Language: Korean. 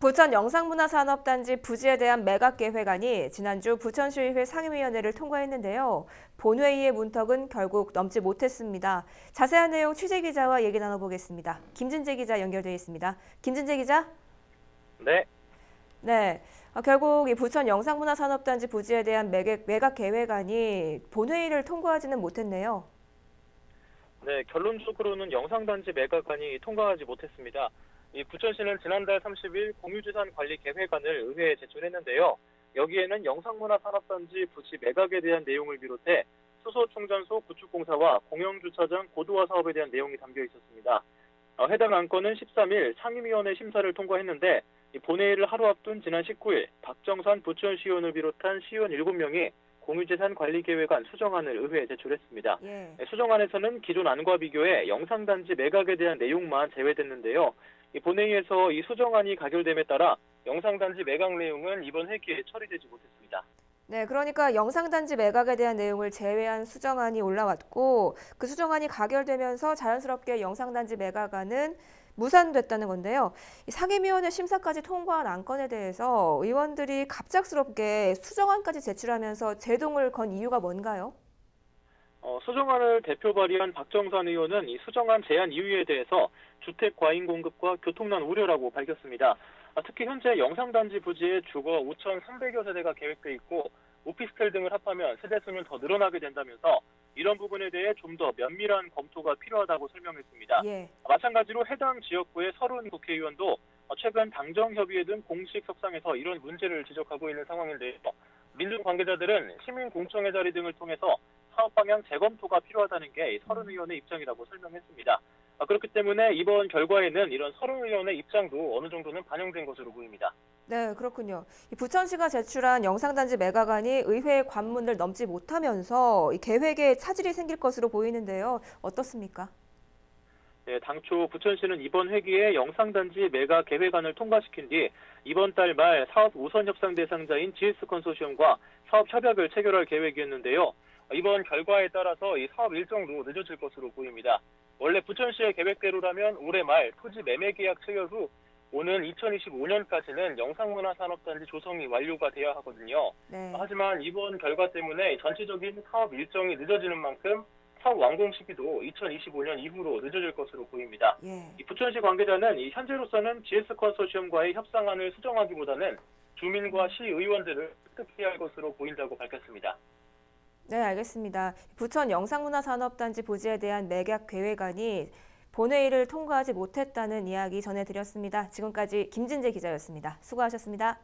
부천 영상문화산업단지 부지에 대한 매각 계획안이 지난주 부천시의회 상임위원회를 통과했는데요. 본회의의 문턱은 결국 넘지 못했습니다. 자세한 내용 취재기자와 얘기 나눠보겠습니다. 김진재 기자 연결되어 있습니다. 김진재 기자? 네. 네. 결국 이 부천 영상문화산업단지 부지에 대한 매각 계획안이 본회의를 통과하지는 못했네요. 네, 결론적으로는 영상단지 매각안이 통과하지 못했습니다. 이 부천시는 지난달 30일 공유재산 관리 계획안을 의회에 제출했는데요. 여기에는 영상문화산업단지 부지 매각에 대한 내용을 비롯해 수소충전소 구축공사와 공영주차장 고도화 사업에 대한 내용이 담겨 있었습니다. 해당 안건은 13일 상임위원회 심사를 통과했는데 본회의를 하루 앞둔 지난 19일 박정산 부천시의원을 비롯한 시의원 7명이 공유재산 관리계획안 수정안을 의회에 제출했습니다. 수정안에서는 기존 안과 비교해 영상단지 매각에 대한 내용만 제외됐는데요. 이 본회의에서 이 수정안이 가결됨에 따라 영상단지 매각 내용은 이번 회기에 처리되지 못했습니다. 네, 그러니까 영상단지 매각에 대한 내용을 제외한 수정안이 올라왔고 그 수정안이 가결되면서 자연스럽게 영상단지 매각안은 무산됐다는 건데요. 이 상임위원회 심사까지 통과한 안건에 대해서 의원들이 갑작스럽게 수정안까지 제출하면서 제동을 건 이유가 뭔가요? 수정안을 대표 발의한 박정산 의원은 이 수정안 제안 이유에 대해서 주택 과잉 공급과 교통난 우려라고 밝혔습니다. 특히 현재 영상단지 부지에 주거 5,300여 세대가 계획돼 있고 오피스텔 등을 합하면 세대수는 더 늘어나게 된다면서 이런 부분에 대해 좀 더 면밀한 검토가 필요하다고 설명했습니다. 마찬가지로 해당 지역구의 30 국회의원도 최근 당정협의회 등 공식 석상에서 이런 문제를 지적하고 있는 상황인데요. 민중 관계자들은 시민 공청회 자리 등을 통해서 사업 방향 재검토가 필요하다는 게 30의원의 입장이라고 설명했습니다. 그렇기 때문에 이번 결과에는 이런 30의원의 입장도 어느 정도는 반영된 것으로 보입니다. 네, 그렇군요. 이 부천시가 제출한 영상단지 매각안이 의회 관문을 넘지 못하면서 이 계획에 차질이 생길 것으로 보이는데요. 어떻습니까? 네, 당초 부천시는 이번 회기에 영상단지 매각 계획안을 통과시킨 뒤 이번 달 말 사업 우선 협상 대상자인 GS 컨소시엄과 사업 협약을 체결할 계획이었는데요. 이번 결과에 따라서 이 사업 일정도 늦어질 것으로 보입니다. 원래 부천시의 계획대로라면 올해 말 토지 매매 계약 체결 후 오는 2025년까지는 영상문화산업단지 조성이 완료가 돼야 하거든요. 하지만 이번 결과 때문에 전체적인 사업 일정이 늦어지는 만큼 사업 완공 시기도 2025년 이후로 늦어질 것으로 보입니다. 이 부천시 관계자는 현재로서는 GS 컨소시엄과의 협상안을 수정하기보다는 주민과 시의원들을 획득해야 할 것으로 보인다고 밝혔습니다. 네, 알겠습니다. 부천 영상문화산업단지 부지에 대한 매각 계획안이 본회의를 통과하지 못했다는 이야기 전해드렸습니다. 지금까지 김진재 기자였습니다. 수고하셨습니다.